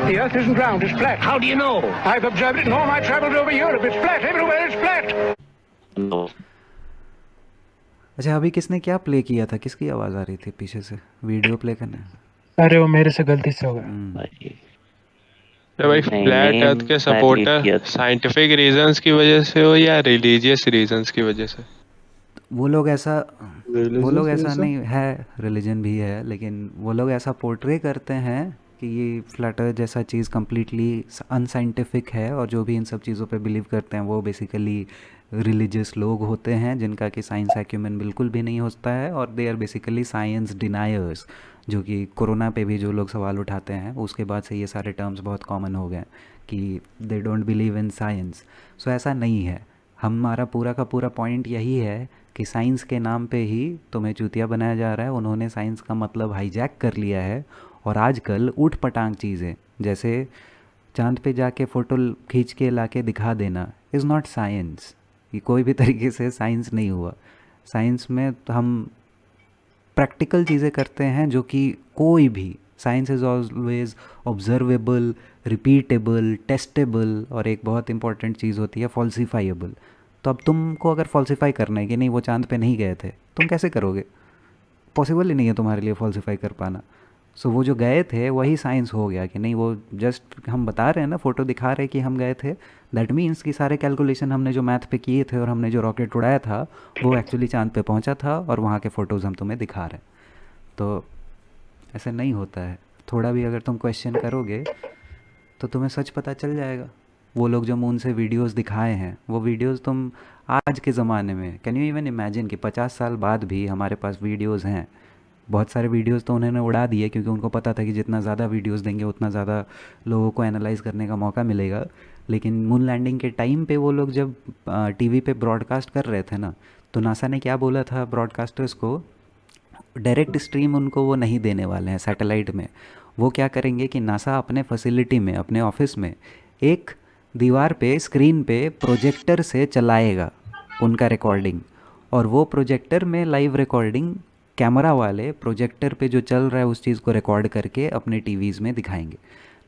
The Earth isn't round, it's flat. How do you know? I've observed it in all my travels over Europe. It's flat. Everywhere it's flat. No. अच्छा, अभी किसने क्या play किया था? किसकी आवाज़ आ रही थी पीछे से? वीडियो प्ले करना। अरे वो मेरे से गलती से हो गया। भाई तो भाई नहीं, फ्लैट name अर्थ के मैं delete सपोर्टर किया था। साइंटिफिक रीजंस की वजह से हो या रिलीजियस रीजंस की वजह से? वो लोग ऐसा Religious नहीं है, रिलीजन भी है, लेकिन वो लोग ऐसा पोर्ट्रे करते हैं कि ये फ्लैट अर्थ जैसा चीज़ कम्प्लीटली अनसाइंटिफिक है, और जो भी इन सब चीज़ों पे बिलीव करते हैं वो बेसिकली रिलीजियस लोग होते हैं जिनका कि साइंस एक्यूमेन बिल्कुल भी नहीं होता है, और they are basically science deniers. जो कि कोरोना पे भी जो लोग सवाल उठाते हैं, उसके बाद से ये सारे टर्म्स बहुत कॉमन हो गए कि they don't believe in science. So ऐसा नहीं है। हमारा पूरा का पूरा पॉइंट यही है कि साइंस के नाम पे ही तुम्हें चूतिया बनाया जा रहा है। उन्होंने साइंस का मतलब हाईजैक कर लिया है, और आजकल ऊट पटांग चीज़ें जैसे चांद पे जाके फ़ोटो खींच के ला के दिखा देना इज़ नॉट साइंस। ये कोई भी तरीके से साइंस नहीं हुआ। साइंस में तो हम प्रैक्टिकल चीज़ें करते हैं, जो कि कोई भी science is always observable, repeatable, testable, और एक बहुत इंपॉर्टेंट चीज़ होती है फॉल्सिफाइएबल। तो अब तुमको अगर फॉल्सिफाई करना है कि नहीं वो चांद पे नहीं गए थे, तुम कैसे करोगे? पॉसिबल ही नहीं है तुम्हारे लिए फॉल्सिफाई कर पाना। सो वो जो गए थे वही साइंस हो गया कि नहीं, वो जस्ट हम बता रहे हैं ना, फ़ोटो दिखा रहे हैं कि हम गए थे। दैट मीन्स कि सारे कैलकुलेशन हमने जो मैथ पे किए थे और हमने जो रॉकेट उड़ाया था वो एक्चुअली चांद पे पहुंचा था, और वहाँ के फ़ोटोज़ हम तुम्हें दिखा रहे हैं। तो ऐसा नहीं होता है। थोड़ा भी अगर तुम क्वेश्चन करोगे तो तुम्हें सच पता चल जाएगा। वो लोग जो मून से वीडियोस दिखाए हैं, वो वीडियोस तुम आज के ज़माने में, कैन यू इवन इमेजिन कि 50 साल बाद भी हमारे पास वीडियोस हैं। बहुत सारे वीडियोस तो उन्होंने उड़ा दिए, क्योंकि उनको पता था कि जितना ज़्यादा वीडियोस देंगे उतना ज़्यादा लोगों को एनालाइज करने का मौका मिलेगा। लेकिन मून लैंडिंग के टाइम पे वो लोग जब टीवी पे ब्रॉडकास्ट कर रहे थे ना, तो नासा ने क्या बोला था ब्रॉडकास्टर्स को? डायरेक्ट स्ट्रीम उनको वो नहीं देने वाले हैं सैटेलाइट में। वो क्या करेंगे कि नासा अपने फैसिलिटी में, अपने ऑफिस में एक दीवार पे स्क्रीन पे प्रोजेक्टर से चलाएगा उनका रिकॉर्डिंग, और वो प्रोजेक्टर में लाइव रिकॉर्डिंग कैमरा वाले प्रोजेक्टर पे जो चल रहा है उस चीज़ को रिकॉर्ड करके अपने टीवीज़ में दिखाएंगे।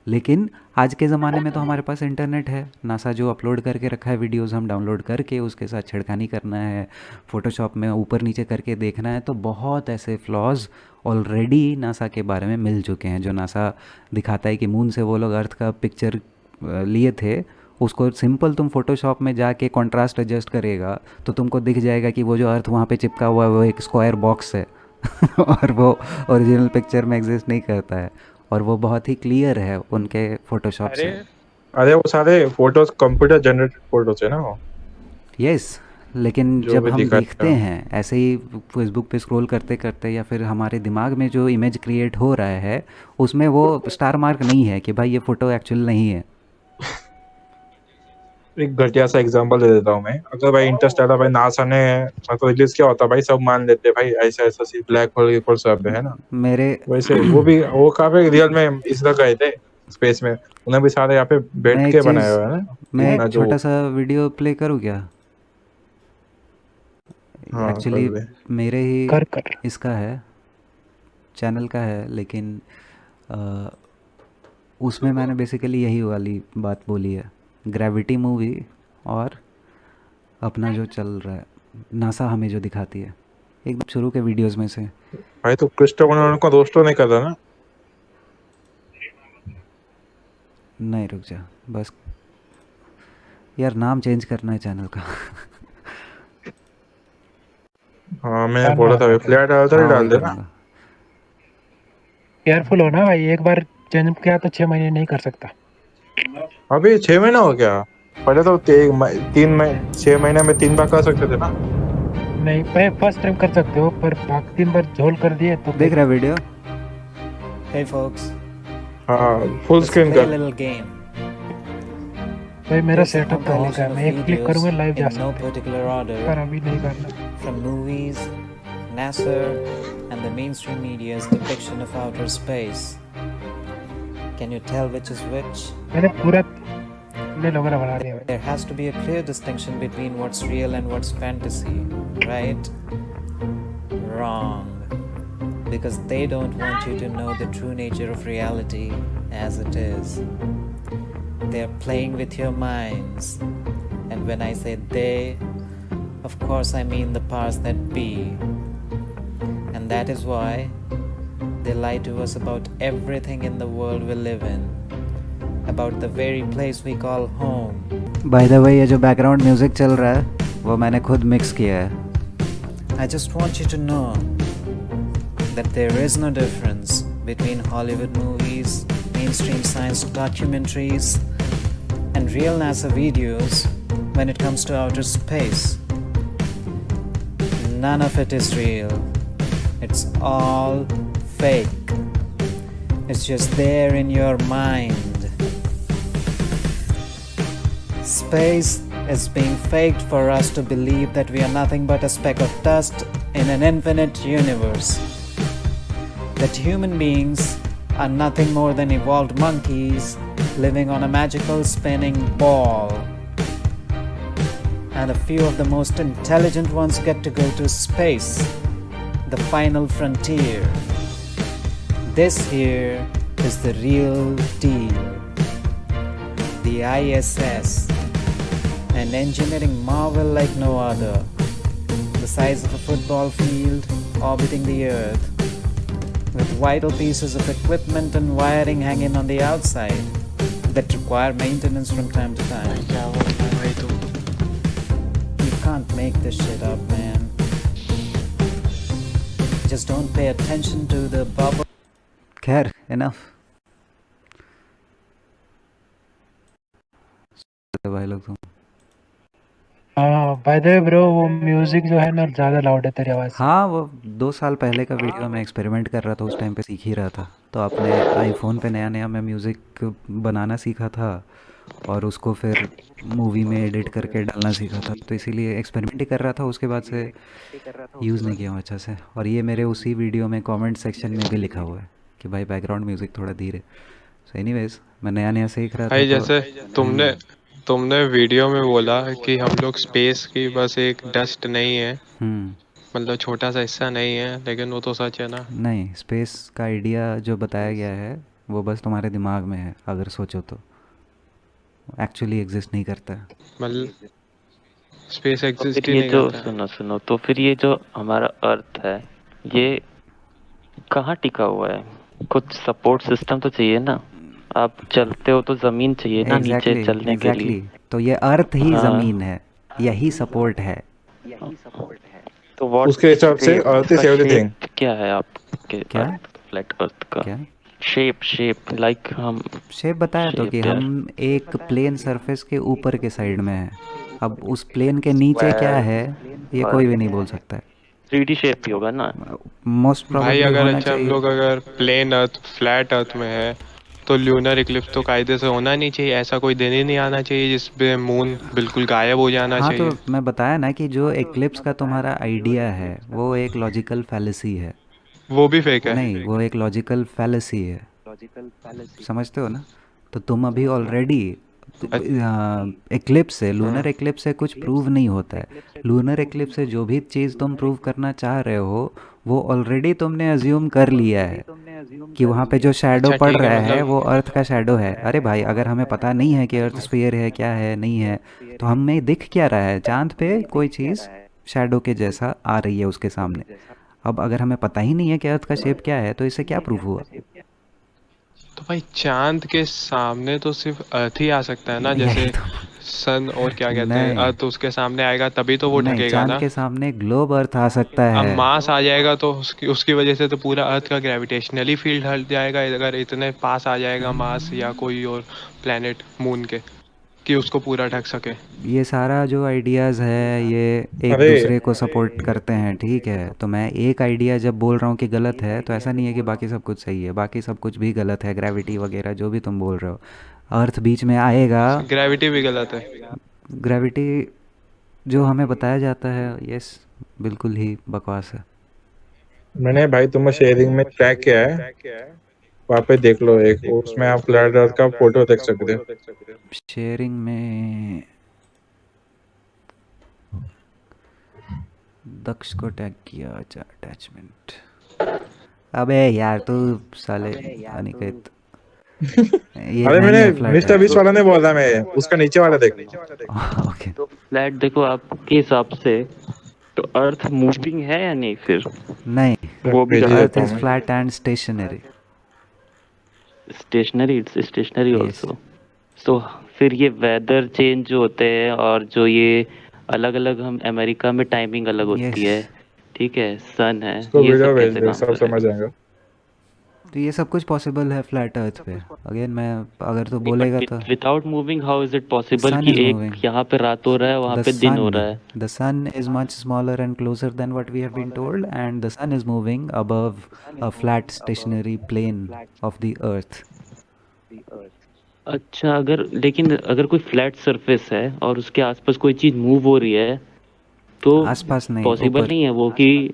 लेकिन आज के ज़माने में तो हमारे पास इंटरनेट है, नासा जो अपलोड करके रखा है वीडियोस, हम डाउनलोड करके उसके साथ छेड़खानी करना है, फ़ोटोशॉप में ऊपर नीचे करके देखना है। तो बहुत ऐसे फ्लॉज ऑलरेडी नासा के बारे में मिल चुके हैं, जो नासा दिखाता है कि मून से वो लोग अर्थ का पिक्चर लिए थे, उसको सिंपल तुम फोटोशॉप में जाके कॉन्ट्रास्ट एडजस्ट करेगा तो तुमको दिख जाएगा कि वो जो अर्थ वहाँ पे चिपका हुआ है वो एक स्क्वायर बॉक्स है और वो ओरिजिनल पिक्चर में एग्जिस्ट नहीं करता है, और वो बहुत ही क्लियर है उनके फोटोशॉप से। अरे वो सारे फोटोज कंप्यूटर जनरेटेड फोटोज है ना वो। यस, लेकिन जो जब भी हम दिखाता देखते है। हैं ऐसे ही फेसबुक पे स्क्रॉल करते करते, या फिर हमारे दिमाग में जो इमेज क्रिएट हो रहा है उसमें वो स्टार मार्क नहीं है कि भाई ये फ़ोटो एक्चुअल नहीं है। एक घटिया सा एग्जांपल दे देता हूँ मैं। अगर भाई इंटरस्टेलर भाई नासा ने मतलब रिलीज किया होता भाई, सब मान लेते भाई ऐसा ऐसा सी ब्लैक होल इक्वल सब है ना। मेरे वैसे वो काफी रियल में इसलिए गए थे स्पेस में, उन्हें भी सारे यहाँ पे मैं बैठ एक के चीज़, बनाया हुआ है ना। मैं इतना एक जो छोटा सा वीडियो प्ले करूँ क्या? हाँ एक्चुअली कर दे। मेरे ही कर इसका है, चैनल का है, लेकिन अ, उसमें मैंने बेसिकली यही वाली बात बोली है। ग्रेविटी मूवी और अपना जो चल रहा है नासा हमें जो दिखाती है एकदम शुरू के वीडियोस में से। भाई तो क्रिस्टोफर नोलन को दोस्त तो नहीं कर रहा ना। नहीं, रुक जा बस यार, नाम चेंज करना है चैनल का। हाँ मैंने बोला था फ्लैट डालता ही हाँ, डाल वही देना। करूँगा। केयरफुल हो ना भाई, एक बार चेंज किया तो 6 महीने नहीं कर सकता। अभी 6 महीना हो गया, पहले तो 6 महीने में 3 बार कर सकते थे ना। नहीं भाई, फर्स्ट टाइम कर सकते हो, पर 3 बार झोल कर दिए तो देख रहा वीडियो? Hey folks, हाँ full let's screen play a कर। little game. भाई मेरा This सेटअप पहले का है, compiles मैं एक of क्लिक करूंगा videos लाइव जा in no सकते हैं, particular पर order अभी नहीं करना। from movies, NASA, and the mainstream media's depiction of outer space. Can you tell which is which? मैंने पूरा ले लोगों बना दिया भाई। There has to be a clear distinction between what's real and what's fantasy, right? Wrong. because they don't want you to know the true nature of reality as it is. They're playing with your minds. And when I say they, of course I mean the powers that be. And that is why they lie to us about everything in the world we live in, about the very place we call home. By the way ये जो background music चल रहा है वो मैंने खुद mix किया है. I just want you to know that there is no difference between Hollywood movies, mainstream science documentaries, and real NASA videos when it comes to outer space. None of it is real. It's all fake. It's just there in your mind. Space is being faked for us to believe that we are nothing but a speck of dust in an infinite universe. That human beings are nothing more than evolved monkeys living on a magical spinning ball. And a few of the most intelligent ones get to go to space, the final frontier. This here is the real deal. The ISS, an engineering marvel like no other, the size of a football field orbiting the Earth, with vital pieces of equipment and wiring hanging on the outside that require maintenance from time to time. क्या बोल रहा है भाई तुम? You can't make this shit up, man. Just don't pay attention to the bubble. खैर enough. भाई लोग तुम. हाँ बाय द वे ब्रो, वो म्यूजिक जो है ना ज़्यादा लाउड है तेरी आवाज़ से. हाँ वो 2 साल पहले का वीडियो मैं एक्सपेरिमेंट कर रहा था, उस टाइम पे सीख ही रहा था. तो अपने आईफोन पे नया नया मैं म्यूज़िक बनाना सीखा था और उसको फिर मूवी में एडिट करके डालना सीखा था. तो इसीलिए एक्सपेरिमेंट ही कर रहा था, उसके बाद से यूज़ नहीं किया हूँ अच्छा से. और ये मेरे उसी वीडियो में कमेंट सेक्शन में भी लिखा हुआ है कि भाई बैकग्राउंड म्यूज़िक थोड़ा धीरे. सो एनीवेज मैं नया नया सीख रहा था. भाई तो जैसे तुमने वीडियो में बोला कि हम लोग स्पेस की बस एक डस्ट नहीं है, मतलब छोटा सा हिस्सा नहीं है, लेकिन वो तो सच है ना. नहीं, स्पेस का आइडिया जो बताया गया है वो बस तुम्हारे दिमाग में है, अगर सोचो तो एक्चुअली एग्जिस्ट नहीं करता है. मतलब स्पेस तो एग्जिस्ट फिर ही ये नहीं जो करता है. सुनो तो फिर ये जो हमारा अर्थ है ये कहाँ टिका हुआ है? कुछ सपोर्ट सिस्टम तो चाहिए ना. आप चलते हो तो जमीन चाहिए ना नीचे चलने के लिए. तो ये अर्थ ही हाँ. ज़मीन है, यही सपोर्ट है. तो व्हाट उसके हिसाब से अर्थ इज एवरीथिंग. क्या है आपके क्या? फ्लैट अर्थ का क्या शेप लाइक हम शेप बताया तो shape कि यार. हम एक प्लेन सरफेस के ऊपर के साइड में है. अब उस प्लेन के नीचे क्या है ये कोई भी नहीं बोल सकता है. 3D शेप भी होगा ना. मोस्ट भाई प्रोबेबली अगर होना अच्छा हम चाहिए. लोग अगर प्लेन अर्थ फ्लैट अर्थ में है तो ल्यूनर इक्लिप्स तो कायदे से होना नहीं चाहिए. ऐसा कोई दिन ही नहीं आना चाहिए जिसपे मून बिल्कुल गायब हो जाना हाँ चाहिए. तो मैं बताया ना कि जो एक्लिप्स का तुम्हारा आइडिया है वो एक लॉजिकल फैलेसी है. वो भी फेक है. नहीं, वो एक लॉजिकल फैलेसी है, समझते हो ना. तो तुम अभी ऑलरेडी एक्लिप्स से, लूनर एक्लिप्स से कुछ प्रूव नहीं होता है. लूनर एक्लिप्स से जो भी चीज़ तुम प्रूव करना चाह रहे हो वो ऑलरेडी तुमने अज्यूम कर लिया है कि वहाँ पे जो शैडो अच्छा, पड़ ठीक है, रहा है मतलब- वो अर्थ का शैडो है. अरे भाई अगर हमें पता नहीं है कि अर्थ स्फीयर है क्या है नहीं है तो हमें दिख क्या रहा है? चांद पे कोई चीज़ शैडो के जैसा आ रही है उसके सामने. अब अगर हमें पता ही नहीं है कि अर्थ का शेप क्या है तो इससे क्या प्रूफ हुआ? तो भाई चांद के सामने तो सिर्फ अर्थ ही आ सकता है ना. यही जैसे तो. सन और क्या कहते हैं, नहीं. अर्थ उसके सामने आएगा तभी तो वो नहीं, ढकेगा चांद ना. के सामने ग्लोब अर्थ आ सकता अब है. मास आ जाएगा तो उसकी वजह से तो पूरा अर्थ का ग्रेविटेशनली फील्ड हट जाएगा अगर इतने पास आ जाएगा मास या कोई और प्लेनेट मून के कि उसको पूरा ढक सके. ये सारा जो आइडियाज़ है ये एक अरे दूसरे को सपोर्ट करते हैं, ठीक है. तो मैं एक आइडिया जब बोल रहा हूँ कि गलत है तो ऐसा नहीं है कि बाकी सब कुछ सही है. बाकी सब कुछ भी गलत है, ग्रेविटी वगैरह जो भी तुम बोल रहे हो. अर्थ बीच में आएगा. ग्रेविटी भी गलत है. ग्रेविटी जो हमें बताया जाता है यस बिल्कुल ही बकवास है. मैंने भाई तुम्हें शेयरिंग में टैग किया है, वहाँ पे देख लो. एक उसमें आप फ्लैट अर्थ का फोटो देख सकते हो. शेयरिंग में दक्ष को टैग किया. अच्छा अटैचमेंट अबे यार तू साले अनिकेत, ये अरे नहीं मैंने है फ्लैट मिस्टर बीस्ट अर्थ। वाला नहीं बोल रहा, मैं उसका नीचे वाला देखो। ओके। तो फ्लैट देखो आपके हिसाब से, तो अर्थ मूविंग है या नहीं फिर? नहीं, वो भी भेज ही अर्थ देता हूँ इज मैं। Flat and stationary. Stationary, it's stationary yes. Also. So फिर ये वेदर चेंज जो होते हैं और जो ये अलग अलग, हम अमेरिका में टाइमिंग अलग होती यस। है, ठीक है, सन है, उसको ये वीडियो सब भेज कैसे दे, काम सब समझ करेगा? जाएगा। तो ये सब कुछ पॉसिबल है फ्लैट अर्थ पे। अगेन मैं अगर तो नहीं, बोलेगा तो but without moving how is it possible sun कि is एक moving. यहाँ पे रात हो रहा है, वहाँ The पे दिन हो sun, रहा है? the sun is much smaller and closer than what we have been told, and the sun is moving above a flat stationary plane of the earth. अच्छा, अगर लेकिन अगर कोई फ्लैट सरफेस है और उसके आसपास कोई चीज मूव हो रही है, तो आसपास नहीं, पॉसिबल ऊपर। नहीं है वो कि,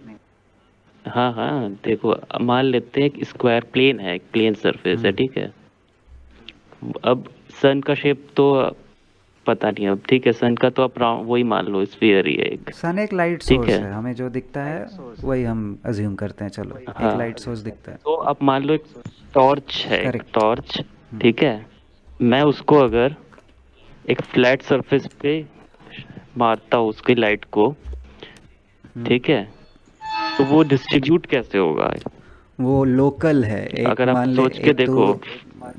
हाँ हाँ देखो, मान लेते हैं एक स्क्वायर प्लेन है, एक प्लेन सरफेस है, ठीक है। अब सन का शेप तो पता नहीं, अब ठीक है, सन का तो आप राउंड वही मान लो, स्फीयर ही है एक, सन एक लाइट ठीक सोर्स है। है, हमें जो दिखता है वही हम अज्यूम करते हैं, चलो एक हाँ, लाइट सोर्स दिखता है। तो आप मान लो एक टॉर्च है, एक करेक्ट। टॉर्च, ठीक है। मैं उसको अगर एक फ्लैट सरफेस पे मारता हूँ उसकी लाइट को, ठीक है, तो वो डिस्ट्रीब्यूट कैसे होगा? वो लोकल है, एक अगर आप मान ले, सोच के एक तो देखो।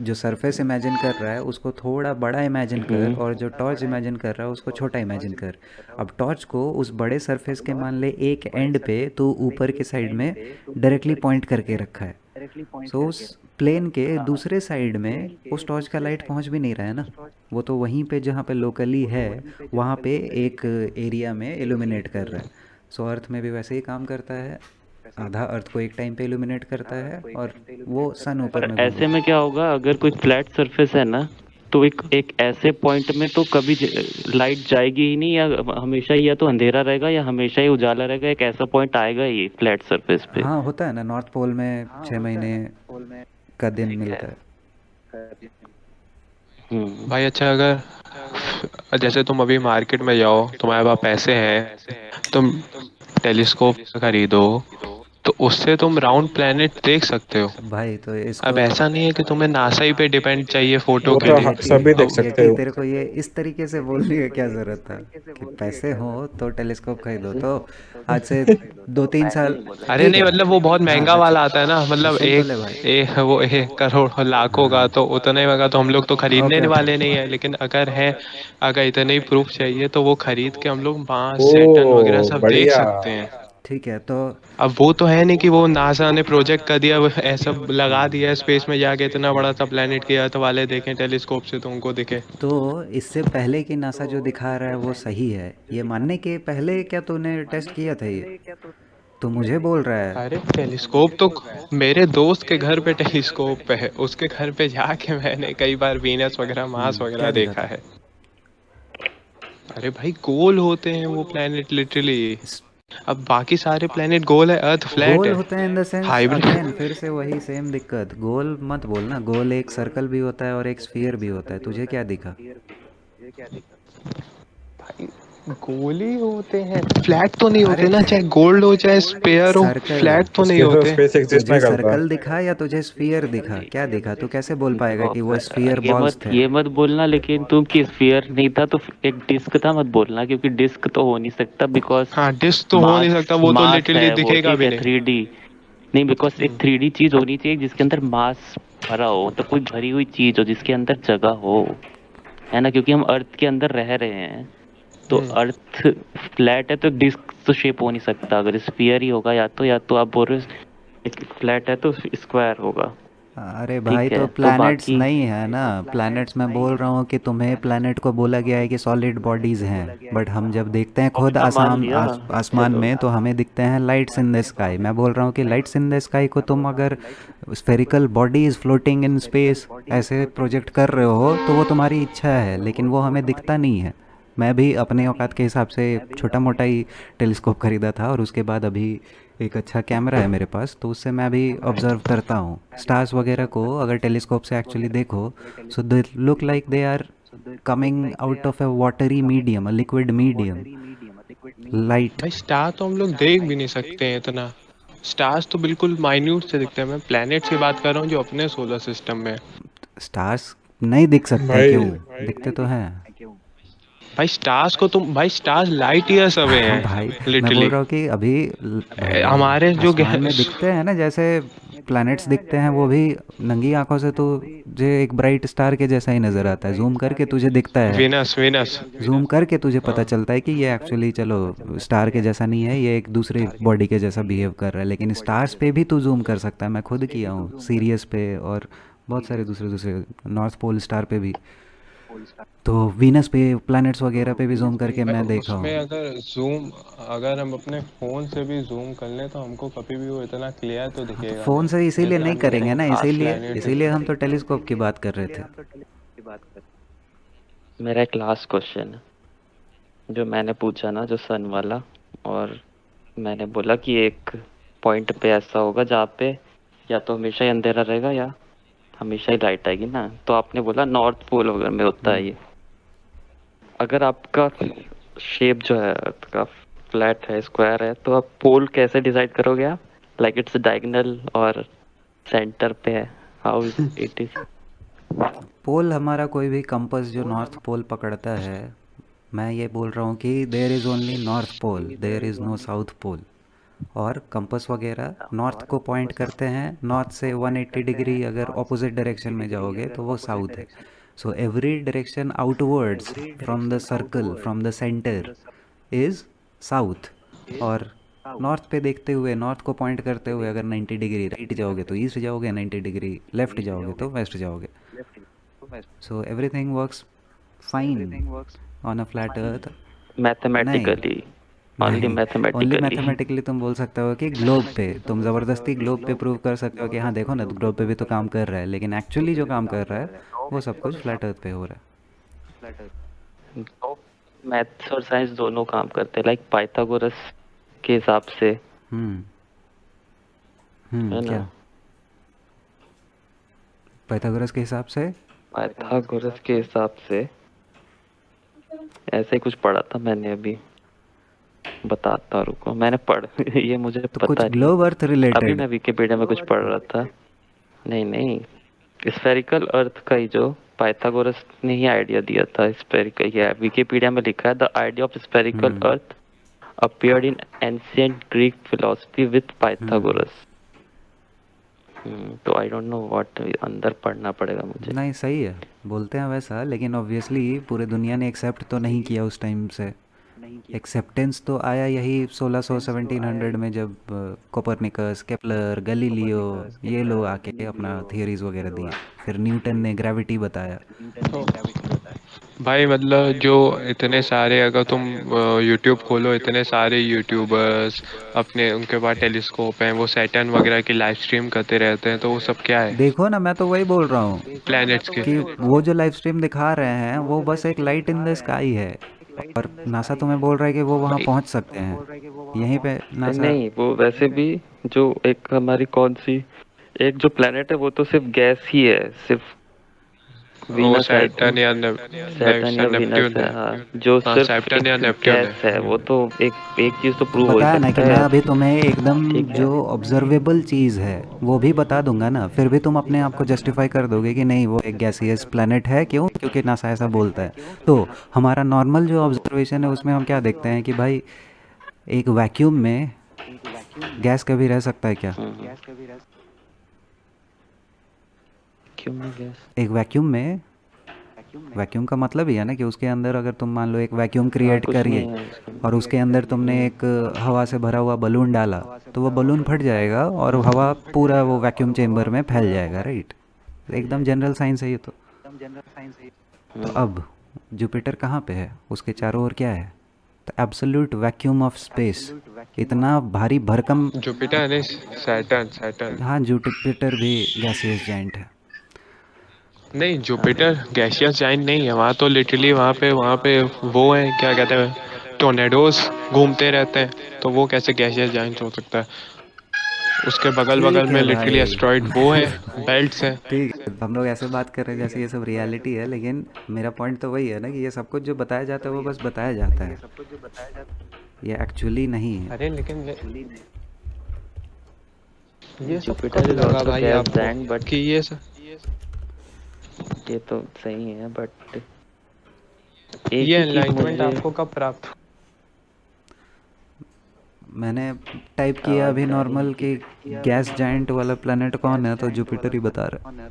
जो सरफेस इमेजिन कर रहा है उसको थोड़ा बड़ा इमेजिन कर, और जो टॉर्च इमेजिन कर रहा है उसको छोटा इमेजिन कर। अब टॉर्च को उस बड़े सरफेस के मान ले एक एंड पे तो ऊपर के साइड में डायरेक्टली पॉइंट करके रखा है, सो उस प्लेन के दूसरे साइड में उस टॉर्च का लाइट पहुंच भी नहीं रहा है ना, वो तो वहीं पे जहाँ पे लोकली है वहाँ पे एक एरिया में इल्यूमिनेट कर रहा है। सो अर्थ में भी वैसे ही काम करता है, आधा अर्थ को एक टाइम पे इल्यूमिनेट करता है और वो सन ऊपर पर में ऐसे घूम। में क्या होगा, अगर कोई फ्लैट सरफेस है ना, तो एक एक ऐसे पॉइंट में तो कभी लाइट जाएगी ही नहीं, या हमेशा ही या तो अंधेरा रहेगा या हमेशा ही उजाला रहेगा, एक ऐसा पॉइंट आएगा ही फ्लैट सरफेस पे। हाँ होता है ना, नॉर्थ पोल में 6 महीने का दिन मिलता है। भाई अच्छा, अगर जैसे तुम अभी मार्केट में जाओ, तुम्हारे पास पैसे हैं, तुम टेलीस्कोप खरीदो, तो उससे तुम राउंड प्लेनेट देख सकते हो। भाई तो इसको, अब ऐसा नहीं है कि तुम्हें नासा ही पे डिपेंड चाहिए फोटो वो के तो लिए। सभी देख अब ये सकते कि हो। तेरे को ये इस तरीके से बोलने की क्या ज़रूरत था कि पैसे हो तो टेलीस्कोप खरीदो, तो आज से 2-3 साल। अरे ठीक नहीं, है। मतलब वो बहुत हाँ महंगा दैट्स वाला आता है ना, मतलब सिंपल है भाई। वो 1 करोड़ लाखों का, हाँ तो उतने में का तो हम लोग तो खरीदने ओके ओके। वाले नहीं है। लेकिन अगर इतने ही प्रूफ चाहिए, तो वो खरीद के हम लोग मार्स, सैटर्न वगैरह ओ सब देख बढ़िया। सकते हैं। ठीक है तो अब वो तो है नहीं कि वो नासा ने प्रोजेक्ट कर दिया, वो ऐसा लगा दिया स्पेस में जाके, इतना बड़ा सा प्लेनेट की अर्थ वाले देखें टेलीस्कोप से तो उनको दिखे। तो इससे पहले कि नासा जो दिखा रहा है वो सही है, ये मानने के पहले क्या तूने टेस्ट किया था ये? तो मुझे बोल रहा है। अरे टेलीस्कोप तो मेरे दोस्त के घर पे टेलीस्कोप है, उसके घर पे जाके मैंने कई बार वीनस वगैरह, मार्स क्या वगैरह दिखा देखा था? है। अरे भाई गोल होते हैं वो प्लेनेट लिटरली। अब बाकी सारे प्लेनेट गोल है, अर्थ फ्लैट गोल है। होते हैं in the sense, hybrid. Again फिर से वही सेम दिक्कत, गोल मत बोलना, गोल एक सर्कल भी होता है और एक स्फीयर भी होता है, तुझे क्या दिखा? गोल ही होते हैं, फ्लैट तो नहीं अरे होते ना, चाहे गोल्ड हो चाहे स्पेयर हो, सर्कल, फ्लैट तो नहीं उसके तो होते। स्पेस एग्जिस्ट तुझे नहीं करता। सर्कल दिखा या तुझे स्फीयर दिखा, क्या दिखा? तू कैसे बोल पाएगा कि वो स्फीयर बॉल्स थे? ये मत बोलना लेकिन तुम कि स्फीयर नहीं था तो एक डिस्क था, मत बोलना, क्योंकि डिस्क तो हो नहीं सकता, बिकॉज हाँ, डिस्क तो हो नहीं मास सकता, वो तो मास लिटरली है वो, दिखेगा ठीक भी है, नहीं। 3D नहीं, बिकॉज एक 3D चीज होनी चाहिए जिसके अंदर मास भरा हो, तो कोई भरी हुई चीज हो जिसके अंदर जगह हो, है ना, क्योंकि हम अर्थ के अंदर रह रहे हैं, तो अर्थ फ्लैट है तो डिस्क तो शेप हो नहीं सकता। अगर स्फीयर ही होगा, या तो आप बोल रहे हो फ्लैट है तो स्क्वायर होगा, अरे भाई ठीक है, तो तो प्लैनेट्स बाकी नहीं है ना, प्लैनेट्स मैं बोल रहा हूँ कि तुम्हें प्लैनेट को बोला गया है कि सॉलिड बॉडीज़ हैं, बट हम जब देखते हैं खुद मान लिया, आसमान चलो। में तो हमें दिखते हैं लाइट्स इन द स्काई। मैं बोल रहा हूँ कि लाइट्स इन द स्काई को तुम अगर spherical bodies floating in space ऐसे प्रोजेक्ट कर रहे हो तो वो तुम्हारी इच्छा है, लेकिन वो हमें दिखता नहीं है। मैं भी अपने औकात के हिसाब से छोटा मोटा ही टेलीस्कोप खरीदा था, और उसके बाद अभी एक अच्छा कैमरा है मेरे पास, तो उससे मैं अभी ऑब्जर्व करता हूँ स्टार्स वगैरह को। अगर टेलीस्कोप से एक्चुअली देखो, so they look like they are coming out of a watery medium, a liquid medium, light. भाई स्टार तो हम लोग देख भी नहीं सकते हैं इतना, स्टार्स तो बिल्कुल माइन्यूट से दिखते हैं, मैं प्लैनेट्स की बात कर रहा हूँ जो अपने सोलर सिस्टम में है। स्टार्स नहीं दिख सकते हैं, भाई क्यों? दिखते तो हैं। भाई स्टार्स लाइट ईयर्स अवे हैं भाई मैं बोल लिटरली। रहा हूँ कि अभी भाई हमारे जो आसमान में दिखते हैं ना, जैसे प्लैनेट्स दिखते हैं, वो भी नंगी आंखों से तो तुझे एक ब्राइट स्टार के जैसा ही नज़र आता है। जूम करके तुझे दिखता है, विनस विनस जूम करके तुझे पता हाँ। चलता है कि ये एक्चुअली चलो स्टार के जैसा नहीं है, ये एक दूसरे बॉडी के जैसा बिहेव कर रहा है। लेकिन स्टार्स पे भी तू जूम कर सकता है, मैं खुद किया हूँ सीरियस पे और बहुत सारे दूसरे दूसरे नॉर्थ पोल स्टार पे भी, तो वीनस पे प्लैनेट्स वगैरह पे भी जूम करके मैं देखा उसमें हूँ। अगर हम अपने फोन से भी जूम कर लें तो हमको कभी भी वो इतना क्लियर तो हाँ, तो दिखेगा फ़ोन नहीं, से इसीलिए जैसे नहीं हम करेंगे कहीं ना, खास इसीलिए प्लेनेट इसीलिए हम देखें। तो टेलीस्कोप की बात कर रहे थे। मेरा एक लास्ट क्वेश्चन है जो मैंने पूछा ना, जो सन वाला, और मैंने बोला कि एक पॉइंट पे ऐसा होगा जहाँ पे या तो हमेशा ही अंधेरा रहेगा या हमेशा ही लाइट आएगी ना, तो आपने बोला नॉर्थ पोल वगैरह में होता है ये। अगर आपका शेप जो है अर्थ का फ्लैट है, स्क्वायर है, तो आप पोल कैसे डिसाइड करोगे आप? लाइक इट्स डायगोनल और सेंटर पे है, हाउ इट इज? पोल हमारा कोई भी कंपास जो नॉर्थ पोल पकड़ता है, मैं ये बोल रहा हूँ कि there is only north pole, there is no south pole. और कंपास वगैरह नॉर्थ को पॉइंट करते हैं, नॉर्थ से 180 डिग्री अगर ऑपोजिट डायरेक्शन में जाओगे तो वो साउथ है। So every direction outwards from the circle, from the centre is south. और नॉर्थ पे देखते हुए, नॉर्थ को पॉइंट करते हुए अगर 90 डिग्री राइट जाओगे तो ईस्ट जाओगे, 90 डिग्री लेफ्ट जाओगे तो वेस्ट जाओगे। So everything works fine on a flat earth. नहीं, मैथमेटिकली, ओनली नहीं, ओनली मैथमेटिकली। मैथमेटिकली तुम बोल सकते हो कि ग्लोब पे तुम ज़बरदस्ती ग्लोब पे प्रूव कर सकते हो कि हाँ देखो ना, तो ग्लोब पे भी तो काम कर रहा है, लेकिन एक्चुअली जो काम कर रहा है वो सब कुछ फ्लैट अर्थ पे हो रहा मैथ्स और साइंस दोनों काम करते हैं, लाइक पाइथागोरस के हिसाब से, है। है ना? क्या पाइथागोरस के हिसाब से? पाइथागोरस के हिसाब से ऐसे ही कुछ पढ़ा था मैंने अभी, बताता रुको, मैंने पढ़ ये मुझे तो कुछ पता नहीं है, ग्लोब अर्थ अभी रिलेटेड? मैं विकिपीडिया में कुछ पढ़ रहा था। नहीं नहीं, स्फेरिकल अर्थ का ही जो पाइथागोरस ने ही आइडिया दिया था, स्फेरिकल, ये विकिपीडिया में लिखा है, the idea of spherical earth appeared in ancient Greek philosophy with Pythagoras. तो आई डोंट नो व्हाट, अंदर पढ़ना पड़ेगा मुझे। नहीं, सही है, बोलते हैं वैसा, लेकिन ऑब्वियसली पूरे दुनिया ने एक्सेप्ट तो नहीं किया उस टाइम से। एक्सेप्टेंस तो आया यही 1600-1700 में, जब कोपरनिकस, केपलर, गैलीलियो ये लोग आके अपना थियरीज वगैरह दिए। फिर न्यूटन ने ग्रेविटी बताया। तो भाई मतलब जो इतने सारे, अगर तुम यूट्यूब खोलो, इतने सारे यूट्यूबर्स अपने उनके पास टेलीस्कोप हैं, वो सैटर्न वगैरह की लाइव स्ट्रीम करते रहते हैं, तो वो सब क्या है? देखो ना, मैं तो वही बोल रहा हूँ प्लैनेट्स के। कि वो जो लाइव स्ट्रीम दिखा रहे हैं वो बस एक लाइट इन द स्काई है, और नासा तुम्हें बोल रहा है कि वो वहाँ भाई पहुँच सकते हैं। यहीं पे नासा। नहीं, वो वैसे भी जो एक हमारी कौन सी एक जो प्लेनेट है वो तो सिर्फ गैस ही है, सिर्फ वो वीनस, आई सैटर्न थिंक या सैटर्न या वीनस नेपट्यून है, है। हाँ, जो हाँ, सिर्फ सैटर्न या एक नेपट्यून गैस है। है। वो तो एक एक चीज तो तो प्रूव हो ही बताया ना कि सकता मैं है। अभी तुम्हें एकदम ठीक है, जो ऑब्जर्वेबल चीज़ है वो भी बता दूंगा ना, फिर भी तुम अपने आप को जस्टिफाई कर दोगे कि नहीं वो एक गैसियस प्लैनेट है। क्यों? क्योंकि नासा ऐसा बोलता है। तो हमारा नॉर्मल जो ऑब्जर्वेशन है उसमें हम क्या देखते हैं कि भाई एक वैक्यूम में गैस कभी रह सकता है क्या? क्यों नहीं गैस? एक वैक्यूम का मतलब ही है ना कि उसके अंदर अगर तुम मान लो एक वैक्यूम क्रिएट कुछ करिए नहीं है उसमें। और उसके अंदर तुमने एक हवा से भरा हुआ बलून डाला, तो वो बलून फट जाएगा और हवा पूरा वो वैक्यूम चेम्बर में फैल जाएगा, राइट? एकदम जनरल साइंस है ये तो। अब जुपिटर कहाँ पे है? उसके चारों ओर क्या है? The absolute vacuum of space. इतना भारी भरकम। जुपिटर नहीं, सैटर्न सैटर्न। हाँ, जुपिटर भी गैसियस जाइंट है। नहीं, जुपिटर गैसियस जाइंट नहीं है, वहाँ तो लिटरली वहाँ पे वो है, क्या कहते हैं, टोर्नेडोज घूमते रहते हैं, तो वो कैसे गैसियस जाइंट हो सकता है? उसके बगल बगल ठीक में है लिटरली भाई। एस्ट्रॉइड वो है, बेल्ट्स है। ठीक है, हम लोग ऐसे बात कर रहे हैं जैसे ये सब रियलिटी है, लेकिन मेरा पॉइंट तो वही है ना कि ये सब कुछ जो बताया जाता है वो बस बताया जाता है, ये एक्चुअली नहीं है। अरे लेकिन ये सब जुपिटर कब इज लगा ऑल्सो भाई गैस आपको giant, बट कि ये सब ये तो सही है, बट एक ये ही चीज एनलाइटमेंट मुझे आपको कब प्राप्त हुआ? मैंने टाइप किया आवाज अभी जा रही नॉर्मल कि गैस जाइंट वाला प्लेनेट कौन है, तो जुपिटर ही बता रहा है।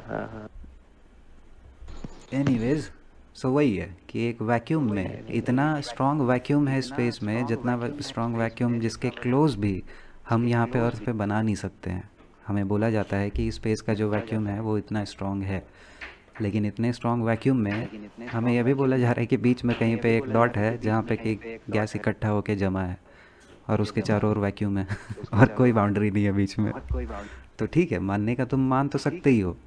हाँ हाँ। है। एनीवेज, सो वही है कि एक वैक्यूम में इतना स्ट्रॉन्ग वैक्यूम है स्पेस में, जितना स्ट्रॉन्ग वैक्यूम जिसके क्लोज भी हम यहाँ पे अर्थ पे बना नहीं सकते हैं। हमें बोला जाता है कि स्पेस का जो वैक्यूम है वो इतना स्ट्रॉन्ग है, लेकिन इतने स्ट्रॉन्ग वैक्यूम में हमें यह भी बोला जा रहा है कि बीच में कहीं पे एक डॉट है जहाँ पे कि गैस इकट्ठा होके जमा है और उसके चारों ओर वैक्यूम है और कोई बाउंड्री नहीं है बीच में। तो ठीक है, मानने का तुम मान तो सकते ही हो,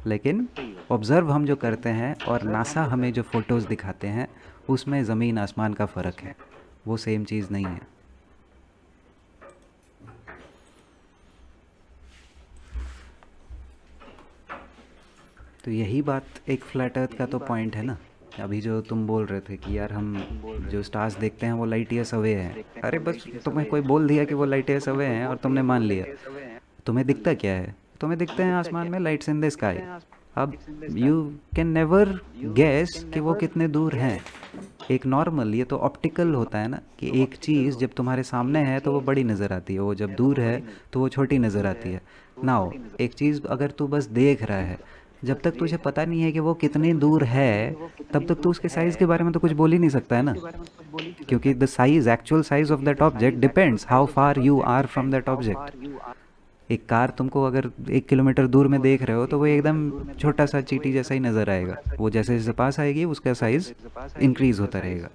लेकिन ऑब्ज़र्व हम जो करते हैं और नासा हमें जो फ़ोटोज़ दिखाते हैं उसमें ज़मीन आसमान का फ़र्क है, वो सेम चीज़ नहीं है। तो यही बात एक फ्लैट अर्थ का तो पॉइंट है ना। अभी जो तुम बोल रहे थे कि यार हम जो स्टार्स देखते हैं वो लाइट ईयर्स अवे हैं, अरे बस तुम्हें कोई बोल दिया कि वो लाइट ईयर्स अवे हैं और तुमने मान लिया। तुम्हें दिखता क्या है? तुम्हें दिखते हैं आसमान में लाइट्स इन द स्काई। अब यू कैन नेवर गैस कि वो कितने दूर हैं। एक नॉर्मल, ये तो ऑप्टिकल होता है ना कि एक चीज़ जब तुम्हारे सामने है तो वो बड़ी नज़र आती है, वो जब दूर है तो वो छोटी नज़र आती है। नाउ एक चीज़ अगर तू बस देख रहा है, जब तक तुझे पता नहीं है कि वो कितनी दूर है, तब तक तू उसके साइज़ के बारे में तो कुछ बोल ही नहीं सकता है ना, क्योंकि the size, actual size of that object depends how far you are from that object. एक कार तुमको अगर 1 किलोमीटर दूर में देख रहे हो तो वो एकदम छोटा सा चींटी जैसा ही नज़र आएगा, वो जैसे जैसे पास आएगी उसका साइज़ इंक्रीज़ होता रहेगा।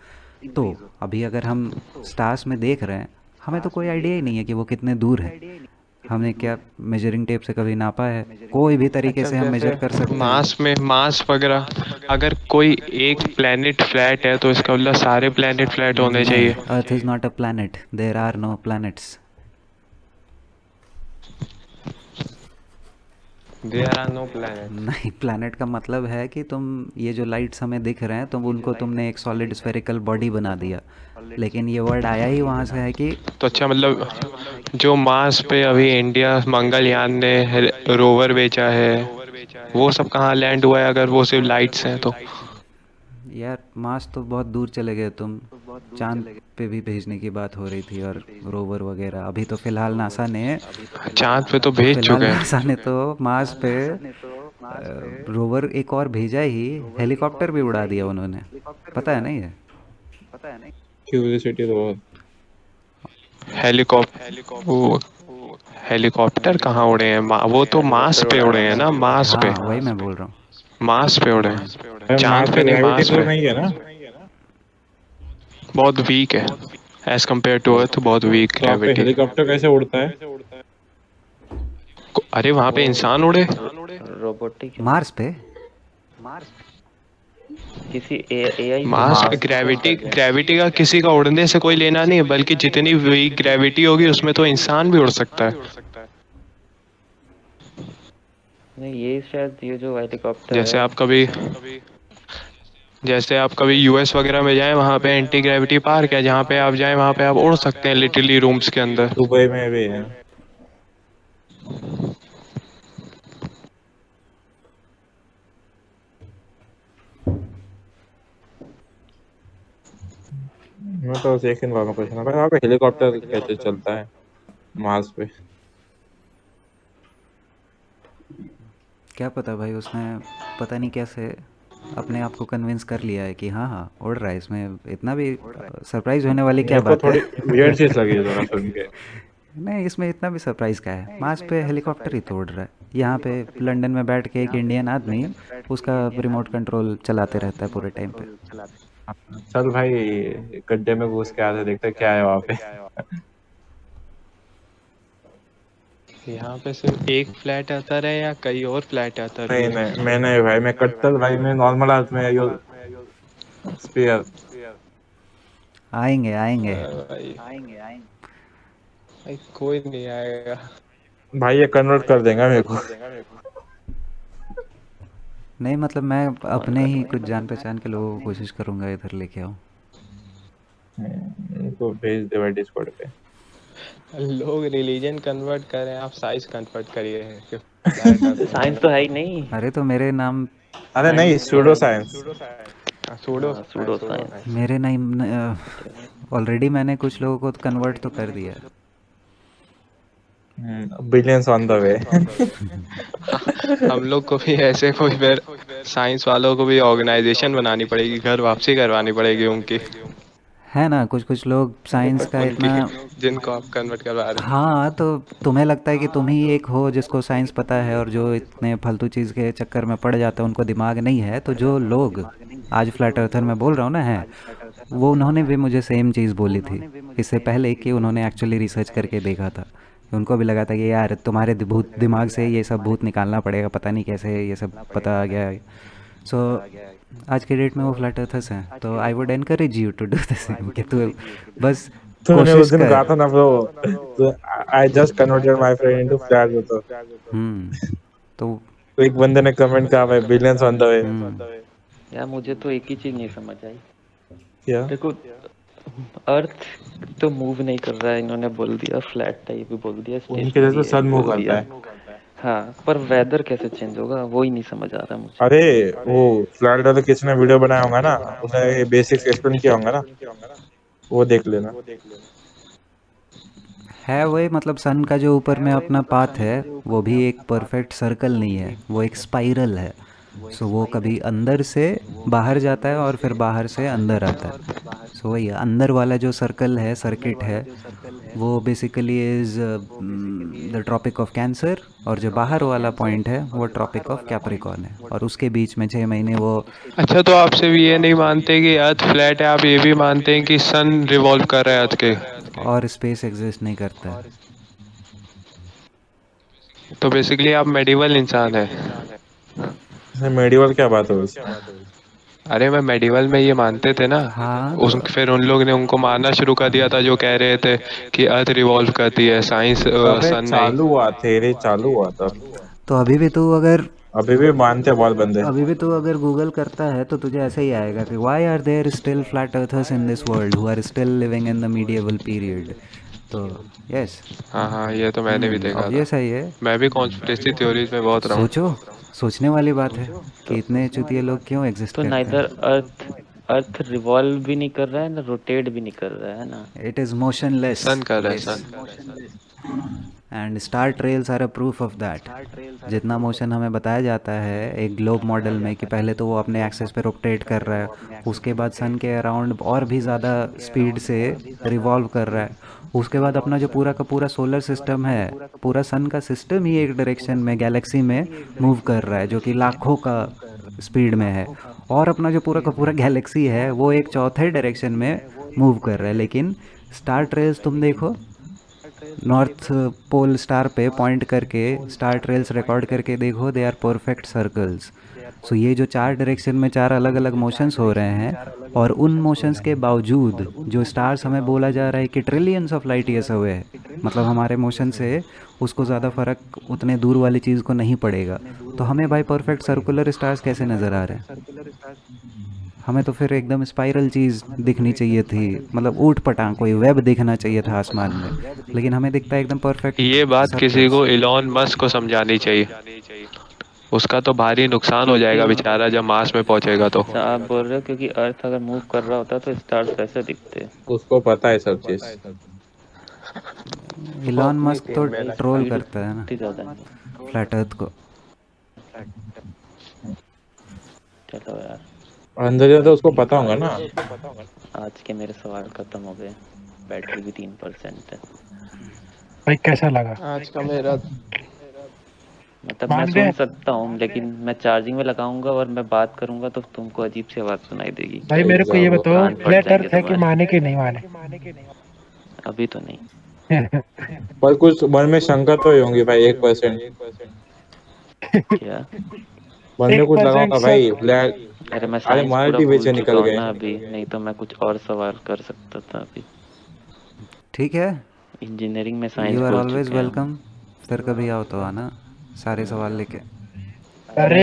तो अभी अगर हम स्टार्स में देख रहे हैं, हमें तो कोई आइडिया ही नहीं है कि वो कितने दूर हैं। हमने क्या मेजरिंग टेप से कभी नापा है? कोई भी तरीके अच्छा, से हम मेजर कर जैसे सकते हैं। मास वगैरह, अगर कोई एक प्लेनेट फ्लैट है तो इसका मतलब सारे प्लेनेट फ्लैट होने नहीं, चाहिए। Earth is not a planet, there are no planets. There are no planet. नहीं, प्लैनेट का मतलब है कि तुम ये जो लाइट्स हमें दिख रहे हैं तुम उनको तुमने एक सॉलिड स्फेरिकल बॉडी बना दिया, लेकिन ये वर्ड आया ही वहाँ से है कि तो अच्छा, मतलब जो मार्स पे अभी इंडिया मंगलयान ने रोवर भेजा है, वो सब कहाँ लैंड हुआ है अगर वो सिर्फ लाइट्स हैं तो? यार मार्स तो बहुत दूर चले गए तुम, चांद पे भी भेजने की बात हो रही थी और रोवर वगैरह। अभी तो फिलहाल नासा ने चांद पे तो भेज चुके हैं। नासा ने तो मार्स पे रोवर एक और भेजा ही, हेलीकॉप्टर भी उड़ा दिया उन्होंने, पता है ना ये? क्यूरियोसिटी तो बहुत। हेलीकॉप्टर कहाँ उड़े हैं? वो तो मार्स पे उड़े हैं ना, मार्स पे। हाँ वही मैं बोल रहा हूँ। मार्स पे उड़े हैं, अरे चांद मार्स पे पे नहीं, ग्रेविटी मार्स तो पे। नहीं है ना? बहुत वीक है एज कम्पेयर टू अर्थ, बहुत वीक तो आप पे ग्रेविटी। हेलीकॉप्टर कैसे उड़ता है? अरे वहां पे इंसान उड़े? रोबोटिक मार्स पे किसी एआई मार्स पे ग्रेविटी का किसी का उड़ने से कोई लेना नहीं है, बल्कि जितनी वीक ग्रेविटी होगी उसमें तो इंसान भी उड़ सकता है। नहीं, ये शायद ये जो हेलीकॉप्टर जैसे है, आप कभी यूएस वगैरह में जाएं, वहां पे एंटी ग्रेविटी पार्क है, जहाँ पे आप जाएं वहां पे आप उड़ सकते हैं लिटरली रूम्स के अंदर। दुबई में भी है। मैं तो बस एक दिन बात पूछना भाई, वहाँ पे हेलीकॉप्टर कैसे चलता है मार्स पे? क्या पता भाई, उसने पता नहीं कैसे अपने आप को कन्विंस कर लिया है कि हाँ हाँ उड़ रहा है। इसमें इतना भी सरप्राइज होने वाली क्या मेरे को बात है? थोड़ी वियर्ड चीज लगी है थोड़ा सुन के। नहीं, इसमें इतना भी सरप्राइज़ का है? मार्स पे हेलीकॉप्टर ही तो उड़ रहा है। यहाँ पे लंदन में बैठ के एक इंडियन आदमी उसका रिमोट कंट्रोल चलाते रहता है पूरे टाइम पे। चल भाई, गड्ढे में घुस के आते देखते क्या है वहाँ पे। यहाँ पे सिर्फ एक फ्लैट आता रहे या कई और फ्लैट आता नहीं रहे? नहीं, मैं नहीं भाई, मैं कट्टल भाई, मैं नॉर्मल आदमी है यो स्पीयर। आएंगे आएंगे। भाई कोई नहीं आएगा। भाई ये कन्वर्ट कर देगा मेरे को। नहीं मतलब मैं अपने ही कुछ जान पहचान के लोगों को कोशिश करूँगा इधर लेके आऊँ। तो भेज दे भाई डिस्कॉर्ड पे। लोग रिलीजन कन्वर्ट कर रहे हैं, आप साइंस कन्वर्ट करिए कि फ्लैट अर्थ साइंस तो है ही नहीं। अरे तो मेरे नाम अरे नहीं, साइंस तो सूडो है ही साइंस। नहीं। सूडो हाँ, सूडो सूडो साइंस। मेरे नाम ऑलरेडी मैंने कुछ लोगों को कन्वर्ट तो कर दिया। Billions on the way. हम लोग को भी ऐसे कोई फिर साइंस वालों को भी ऑर्गेनाइजेशन बनानी पड़ेगी, घर वापसी करवानी पड़ेगी उनकी, है ना, कुछ कुछ लोग साइंस का उनकी इतना। जिनको आप कन्वर्ट करवा रहे हैं। हाँ, तो तुम्हें लगता है कि तुम ही एक हो जिसको साइंस पता है, और जो इतने फालतू चीज़ के चक्कर में पड़ जाते हैं उनको दिमाग नहीं है। तो जो लोग आज फ्लैट अर्थर मैं बोल रहा हूँ ना है, वो उन्होंने भी मुझे सेम चीज़ बोली थी इससे पहले कि उन्होंने एक्चुअली रिसर्च करके देखा था। उनको भी लगा था कि यार तुम्हारे भूत दिमाग से ये सब भूत निकालना पड़ेगा, पता नहीं कैसे ये सब पता आ गया है। सो आज के डेट में वो फ्लैट अर्थर्स हैं, तो I would encourage you to do the same, कि तू बस तूने उस कोशिश दिन कहा कर। था ना bro, I just converted my friend into flat earth. तो तो एक बंदे ने कमेंट कहा भाई बिलियंस ऑन द वे। यार मुझे तो एक ही चीज नहीं समझ आई। क्या? देखो, अर्थ तो मूव नहीं कर रहा है, इन्होंने बोल दिया, फ्लैट टाइप भी बोल दिया, उनके जैसे स्टेशनरी सन मूव बोल करता दिया। है। हाँ, पर वेदर कैसे चेंज होगा वो ही नहीं समझ आ रहा मुझे। अरे वो फ्लैट अर्थ किसी ने वीडियो बनाया होगा ना, उसने बेसिक्स एक्सप्लेन किया होगा ना, वो देख लेना। है वही, मतलब सन का जो ऊपर में अपना पाथ है वो भी एक परफेक्ट सर्कल नहीं है, वो एक स्पाइरल है। सो वो कभी अंदर से बाहर जाता है और फिर बाहर से अंदर आता है। सो वही अंदर वाला जो सर्कल है, सर्किट है, वो basically is the tropic of cancer, और जो बाहर वाला पॉइंट है वो ट्रॉपिक ऑफ कैप्रिकॉर्न है, और उसके बीच में 6 महीने वो। अच्छा, तो आप सिर्फ ये नहीं मानते कि अर्थ फ्लैट है, आप ये भी मानते हैं कि सन रिवॉल्व कर रहा है अर्थ के? और स्पेस एग्जिस्ट नहीं करता है। तो बेसिकली आप मेडिवल इंसान है। मेडिवल क्या बात हो गई? अरे मैं मेडिवल में ये मानते थे ना, हाँ उस फिर उन लोग ने उनको मानना शुरू कर दिया था जो कह रहे थे कि अर्थ रिवॉल्व करती है, साइंस अबे सन नहीं। चालू हुआ थे, चालू हुआ था। तो अभी भी तू अगर अभी भी मानते हैं बहुत बंदे। अभी भी तू अगर गूगल करता है तो तुझे ऐसे ही आएगा कि why are there still flat earthers in this world who are still living in the medieval period. तो यस, हाँ हाँ, ये तो मैंने भी देखा था। ऑब्वियस है ये। मैं भी कॉन्स्पिरेसी थ्योरीज में बहुत रहा हूँ। सोचो, सोचने वाली बात है कि इतने चुतिए लोग क्यों एग्जिस्ट तो करते नाइदर हैं। अर्थ रिवॉल्व भी नहीं कर रहा है ना रोटेट भी नहीं कर रहा है ना। इट इज़ मोशनलेस, सन कर रहा है, sun. And star trails are a proof of that. जितना मोशन हमें बताया जाता है एक ग्लोब मॉडल में कि पहले तो वो अपने एक्सेस पे रोटेट कर रहा है, उसके बाद सन के अराउंड और भी ज़्यादा स्पीड से रिवॉल्व कर रहा है, उसके बाद अपना जो पूरा का पूरा सोलर सिस्टम है, पूरा सन का सिस्टम ही एक डायरेक्शन में गैलेक्सी में मूव कर रहा है जो कि लाखों का स्पीड में है, और अपना जो पूरा का पूरा गैलेक्सी है वो एक चौथे डायरेक्शन में मूव कर रहा है। लेकिन स्टार ट्रेल्स तुम देखो, नॉर्थ पोल स्टार पे पॉइंट करके स्टार ट्रेल्स रिकॉर्ड करके देखो, दे आर परफेक्ट सर्कल्स। सो ये जो 4 डायरेक्शन में 4 अलग अलग मोशंस हो रहे हैं, और उन मोशंस के बावजूद जो स्टार्स हमें बोला जा रहा है कि trillions of light years away है, मतलब हमारे मोशन से उसको ज़्यादा फ़र्क उतने दूर वाली चीज़ को नहीं पड़ेगा, तो हमें भाई परफेक्ट सर्कुलर स्टार्स कैसे नज़र आ रहे हैं? हमें तो फिर एकदम स्पाइरल चीज़ दिखनी चाहिए थी, मतलब ऊट पटांग कोई वेब दिखना चाहिए था आसमान में, लेकिन हमें दिखता है एकदम परफेक्ट। ये बात किसी को इलॉन मस्क को समझानी चाहिए, उसका तो भारी नुकसान हो जाएगा बेचारा जब मार्स में पहुंचेगा तो। अच्छा, आप बोल रहे हो क्योंकि अर्थ अगर मूव कर रहा होता तो स्टार्स कैसे दिखते? उसको पता है सब चीज। इलॉन मस्क तो भाई ट्रोल स्पीड करता है ना इतनी ज़्यादा नहीं। फ्लैट अर्थ को। चलो यार, अंदर तो उसको पता होगा ना। आज के मेरे सवाल खत्म हो गए, बैटरी भी 3% है। भाई कैसा लगा? आज का मेरा मतलब मैं मान सुन गए? सकता हूँ, लेकिन मैं चार्जिंग में लगाऊंगा और मैं बात करूंगा तो तुमको अजीब सी आवाज़ सुनाई देगी। भाई मेरे को ये बताओ, कान फट फ्लैट जाएंगे अर्थ है कि तुम्हारे। माने कि नहीं माने? अभी तो नहीं। पर कुछ मन में शंका तो ही होंगी भाई, 1%। क्या? मन में कुछ लगा 1% होगा भाई फ्लैट। अरे मैं अरे साइंस पूरा मल्टी भूल पीछे चुका निकल हूँ गए। ना अभी, नहीं तो मैं कुछ और सवाल कर सकता था अभी। ठीक है, इंजीनियरिंग में साइंस यू आर भूल ऑलवेज चुके हैं हम। वेलकम। फिर कभी आओ तो आना सारे सवाल लेके। अरे